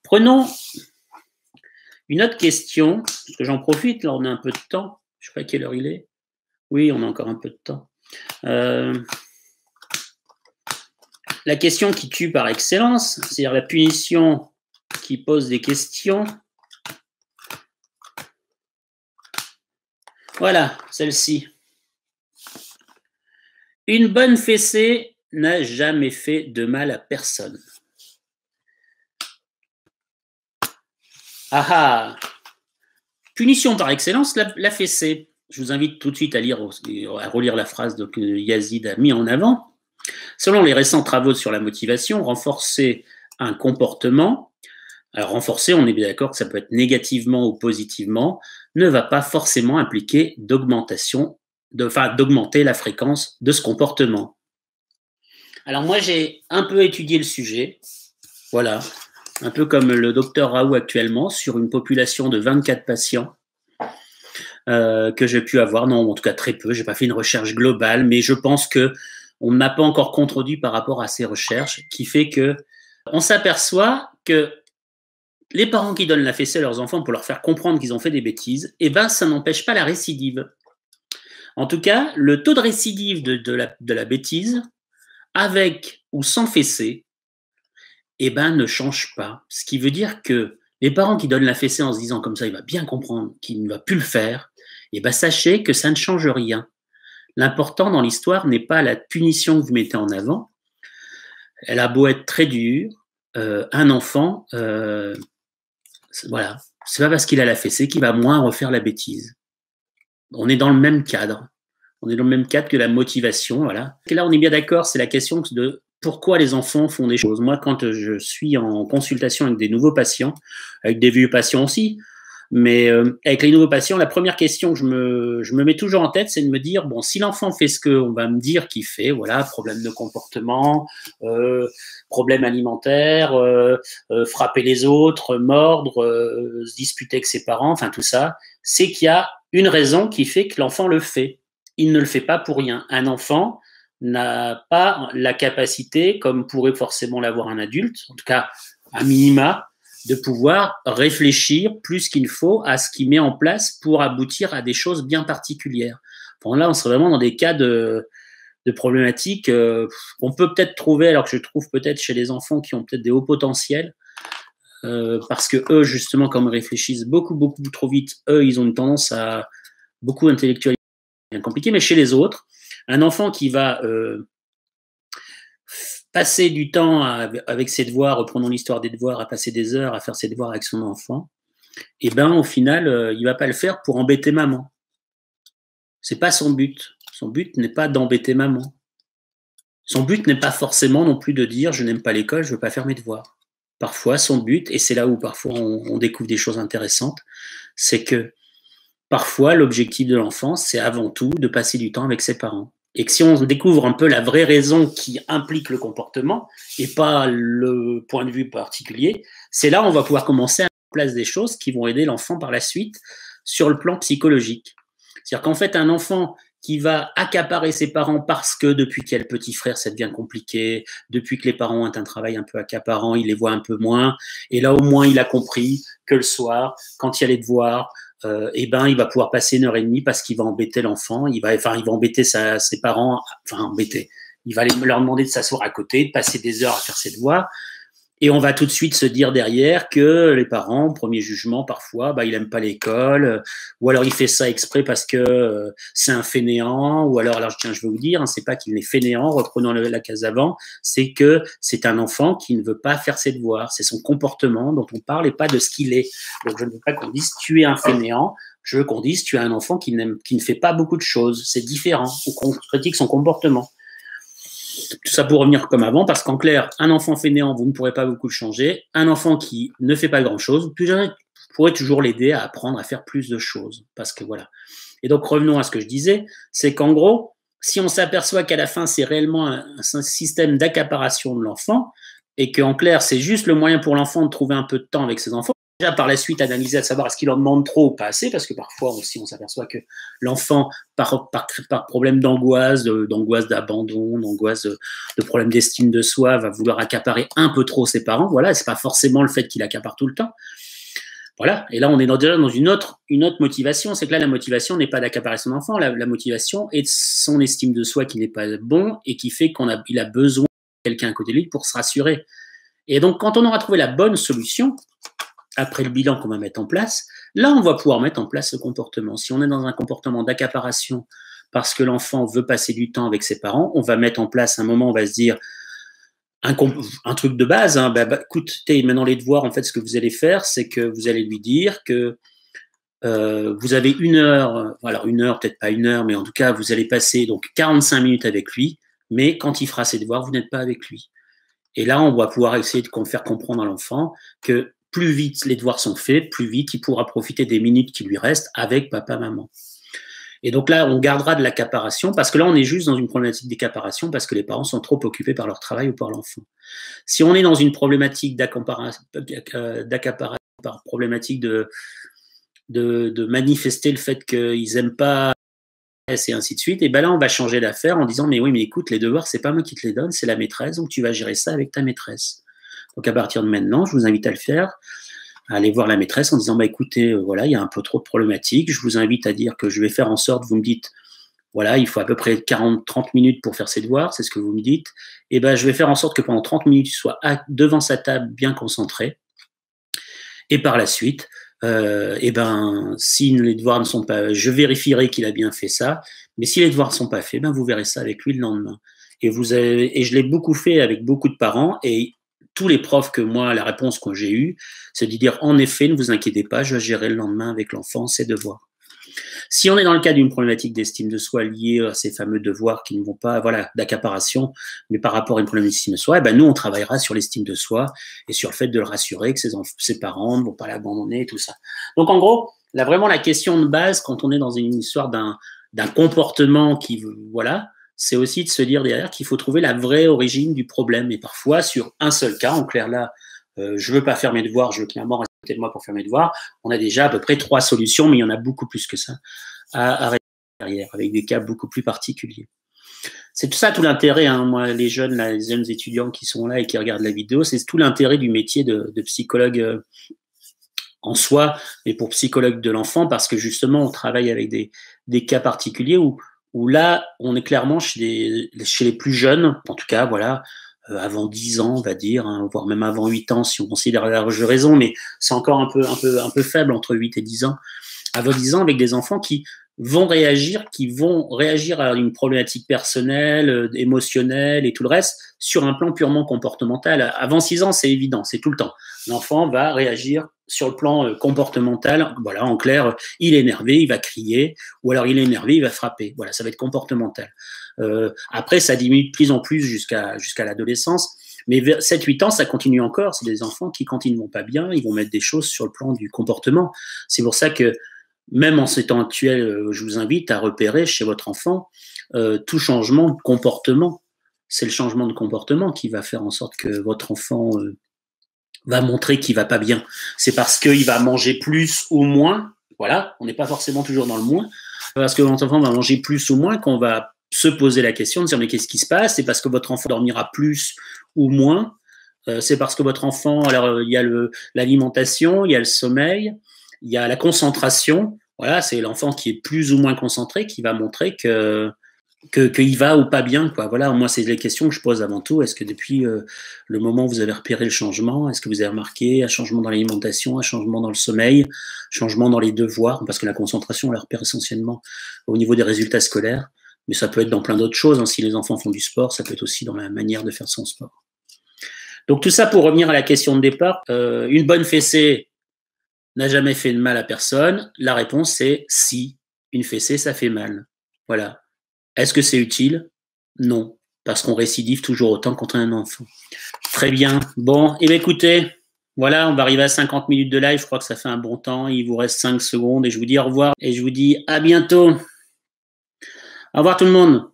Prenons une autre question, parce que j'en profite, là on a un peu de temps. Je ne sais pas quelle heure il est. Oui, on a encore un peu de temps. La question qui tue par excellence, c'est-à-dire la punition qui pose des questions. Voilà, celle-ci. Une bonne fessée n'a jamais fait de mal à personne. Ah ah! Punition par excellence, la fessée. Je vous invite tout de suite à relire la phrase que Yazid a mis en avant. Selon les récents travaux sur la motivation, renforcer un comportement, alors renforcer, on est bien d'accord que ça peut être négativement ou positivement, ne va pas forcément impliquer d'augmenter la fréquence de ce comportement. Alors moi, j'ai un peu étudié le sujet, voilà, un peu comme le docteur Raoult actuellement, sur une population de 24 patients que j'ai pu avoir, non, en tout cas très peu, je n'ai pas fait une recherche globale, mais je pense qu'on n'a pas encore contredit par rapport à ces recherches, qui fait qu'on s'aperçoit que les parents qui donnent la fessée à leurs enfants pour leur faire comprendre qu'ils ont fait des bêtises, eh ben, ça n'empêche pas la récidive. En tout cas, le taux de récidive de la bêtise, avec ou sans fessée, eh ben, ne change pas. Ce qui veut dire que les parents qui donnent la fessée en se disant comme ça, il va bien comprendre qu'il ne va plus le faire, eh ben, sachez que ça ne change rien. L'important dans l'histoire n'est pas la punition que vous mettez en avant. Elle a beau être très dure, un enfant, voilà, c'est pas parce qu'il a la fessée qu'il va moins refaire la bêtise. On est dans le même cadre. On est dans le même cadre que la motivation, voilà. Et là, on est bien d'accord, c'est la question de pourquoi les enfants font des choses. Moi, quand je suis en consultation avec des nouveaux patients, avec des vieux patients aussi, mais avec les nouveaux patients, la première question que je me mets toujours en tête, c'est de me dire, bon, si l'enfant fait ce qu'on va me dire qu'il fait, voilà, problème de comportement, problème alimentaire, frapper les autres, mordre, se disputer avec ses parents, enfin tout ça, c'est qu'il y a une raison qui fait que l'enfant le fait. Il ne le fait pas pour rien. Un enfant n'a pas la capacité, comme pourrait forcément l'avoir un adulte, en tout cas à minima, de pouvoir réfléchir plus qu'il faut à ce qu'il met en place pour aboutir à des choses bien particulières. Bon, là, on serait vraiment dans des cas de problématiques qu'on peut peut-être trouver, alors que je trouve peut-être chez les enfants qui ont peut-être des hauts potentiels, parce que eux, justement, comme ils réfléchissent beaucoup trop vite, eux, ils ont une tendance à beaucoup intellectualiser, bien compliqué, mais chez les autres, un enfant qui va passer du temps avec ses devoirs, reprenons l'histoire des devoirs, à passer des heures à faire ses devoirs avec son enfant, et ben au final, il va pas le faire pour embêter maman. C'est pas son but. Son but n'est pas d'embêter maman. Son but n'est pas forcément non plus de dire je n'aime pas l'école, je veux pas faire mes devoirs. Parfois, son but, et c'est là où parfois on découvre des choses intéressantes, c'est que parfois l'objectif de l'enfant, c'est avant tout de passer du temps avec ses parents. Et que si on découvre un peu la vraie raison qui implique le comportement et pas le point de vue particulier, c'est là où on va pouvoir commencer à mettre en place des choses qui vont aider l'enfant par la suite sur le plan psychologique. C'est-à-dire qu'en fait, un enfant qui va accaparer ses parents parce que depuis qu'il y a le petit frère, ça devient compliqué, depuis que les parents ont un travail un peu accaparant, il les voit un peu moins, et là au moins il a compris que le soir, quand il y a les devoirs, eh ben, il va pouvoir passer 1h30 parce qu'il va embêter l'enfant, il va embêter ses parents, il va leur demander de s'asseoir à côté, de passer des heures à faire ses devoirs, et on va tout de suite se dire derrière que les parents, premier jugement parfois, il aime pas l'école, ou alors il fait ça exprès parce que c'est un fainéant, ou alors tiens, je vais vous dire, c'est pas qu'il est fainéant, reprenons la case avant, c'est que c'est un enfant qui ne veut pas faire ses devoirs, c'est son comportement dont on parle et pas de ce qu'il est. Donc je ne veux pas qu'on dise tu es un fainéant, je veux qu'on dise tu es un enfant qui ne fait pas beaucoup de choses, c'est différent, ou qu'on critique son comportement. Tout ça pour revenir comme avant, parce qu'en clair, un enfant fainéant, vous ne pourrez pas beaucoup le changer. Un enfant qui ne fait pas grand-chose, vous pourrez toujours l'aider à apprendre à faire plus de choses. Parce que voilà. Et donc, revenons à ce que je disais, c'est qu'en gros, si on s'aperçoit qu'à la fin, c'est réellement un système d'accaparation de l'enfant, et qu'en clair, c'est juste le moyen pour l'enfant de trouver un peu de temps avec ses enfants, déjà par la suite analyser à savoir est-ce qu'il en demande trop ou pas assez, parce que parfois aussi on s'aperçoit que l'enfant, par problème d'angoisse d'abandon, d'angoisse de problème d'estime de soi, va vouloir accaparer un peu trop ses parents. Voilà, c'est pas forcément le fait qu'il accapare tout le temps. Voilà, et là on est déjà dans une autre motivation, c'est que là la motivation n'est pas d'accaparer son enfant, la motivation est de son estime de soi qui n'est pas bon et qui fait qu'il a besoin de quelqu'un à côté de lui pour se rassurer. Et donc quand on aura trouvé la bonne solution, après le bilan qu'on va mettre en place, là on va pouvoir mettre en place ce comportement. Si on est dans un comportement d'accaparation parce que l'enfant veut passer du temps avec ses parents, on va mettre en place un moment, on va se dire un truc de base, hein, écoutez, maintenant les devoirs, en fait, ce que vous allez faire, c'est que vous allez lui dire que vous avez 1 heure, alors 1 heure, peut-être pas 1 heure, mais en tout cas, vous allez passer donc 45 minutes avec lui, mais quand il fera ses devoirs, vous n'êtes pas avec lui. Et là, on va pouvoir essayer de faire comprendre à l'enfant que plus vite les devoirs sont faits, plus vite il pourra profiter des minutes qui lui restent avec papa, maman. Et donc là, on gardera de l'accaparation, parce que là, on est juste dans une problématique d'accaparation, parce que les parents sont trop occupés par leur travail ou par l'enfant. Si on est dans une problématique d'accaparation, par problématique de manifester le fait qu'ils n'aiment pas, et ainsi de suite, et ben là, on va changer d'affaire en disant, mais oui, mais écoute, les devoirs, c'est pas moi qui te les donne, c'est la maîtresse, donc tu vas gérer ça avec ta maîtresse. Donc à partir de maintenant, je vous invite à le faire, à aller voir la maîtresse en disant, bah écoutez, voilà, il y a un peu trop de problématiques, je vous invite à dire que je vais faire en sorte, vous me dites, voilà, il faut à peu près 40-30 minutes pour faire ses devoirs, c'est ce que vous me dites, et ben je vais faire en sorte que pendant 30 minutes, il soit devant sa table bien concentré, et par la suite, et ben si les devoirs ne sont pas, je vérifierai qu'il a bien fait ça, mais si les devoirs ne sont pas faits, ben vous verrez ça avec lui le lendemain. Et je l'ai beaucoup fait avec beaucoup de parents, et tous les profs que moi, la réponse que j'ai eue, c'est de dire, en effet, ne vous inquiétez pas, je vais gérer le lendemain avec l'enfant ses devoirs. Si on est dans le cas d'une problématique d'estime de soi liée à ces fameux devoirs qui ne vont pas, voilà, d'accaparation, mais par rapport à une problématique d'estime de soi, eh ben nous, on travaillera sur l'estime de soi et sur le fait de le rassurer que ses parents ne vont pas l'abandonner et tout ça. Donc, en gros, là, vraiment, la question de base, quand on est dans une histoire d'un comportement qui, voilà, c'est aussi de se dire derrière qu'il faut trouver la vraie origine du problème. Et parfois, sur un seul cas, en clair là, je veux pas faire mes devoirs, je veux clairement rester à côté de moi pour faire mes devoirs, on a déjà à peu près 3 solutions, mais il y en a beaucoup plus que ça à régler derrière, avec des cas beaucoup plus particuliers. C'est tout ça, tout l'intérêt, hein, moi, les jeunes étudiants qui sont là et qui regardent la vidéo, c'est tout l'intérêt du métier de psychologue en soi, mais pour psychologue de l'enfant, parce que justement, on travaille avec des cas particuliers où là, on est clairement chez les plus jeunes, en tout cas, voilà, avant 10 ans, on va dire, hein, voire même avant 8 ans, si on considère l'âge de raison, mais c'est encore un peu faible, entre 8 et 10 ans. Avant 10 ans, avec des enfants qui vont réagir à une problématique personnelle, émotionnelle et tout le reste, sur un plan purement comportemental. Avant 6 ans, c'est évident, c'est tout le temps. L'enfant va réagir sur le plan comportemental. Voilà, en clair, il est énervé, il va crier, ou alors il est énervé, il va frapper. Voilà, ça va être comportemental. Après, ça diminue de plus en plus jusqu'à l'adolescence. Mais vers 7-8 ans, ça continue encore. C'est des enfants qui, quand ils ne vont pas bien, ils vont mettre des choses sur le plan du comportement. C'est pour ça que, même en ces temps actuels, je vous invite à repérer chez votre enfant tout changement de comportement. C'est le changement de comportement qui va faire en sorte que votre enfant va montrer qu'il va pas bien. C'est parce qu'il va manger plus ou moins. Voilà, on n'est pas forcément toujours dans le moins. Parce que votre enfant va manger plus ou moins qu'on va se poser la question de dire mais qu'est-ce qui se passe? C'est parce que votre enfant dormira plus ou moins. C'est parce que votre enfant, alors il y a l'alimentation, il y a le sommeil, il y a la concentration. Voilà, c'est l'enfant qui est plus ou moins concentré qui va montrer qu'il va ou pas bien, quoi. Voilà, moi, c'est les questions que je pose avant tout. Est-ce que depuis le moment où vous avez repéré le changement, est-ce que vous avez remarqué un changement dans l'alimentation, un changement dans le sommeil, un changement dans les devoirs? Parce que la concentration, on la repère essentiellement au niveau des résultats scolaires, mais ça peut être dans plein d'autres choses, hein. Si les enfants font du sport, ça peut être aussi dans la manière de faire son sport. Donc tout ça pour revenir à la question de départ, une bonne fessée n'a jamais fait de mal à personne. La réponse c'est si, une fessée ça fait mal. Voilà. Est-ce que c'est utile? Non, parce qu'on récidive toujours autant quand on est un enfant. Très bien. Bon, et bien écoutez, voilà, on va arriver à 50 minutes de live, je crois que ça fait un bon temps, il vous reste 5 secondes et je vous dis au revoir et je vous dis à bientôt. Au revoir tout le monde.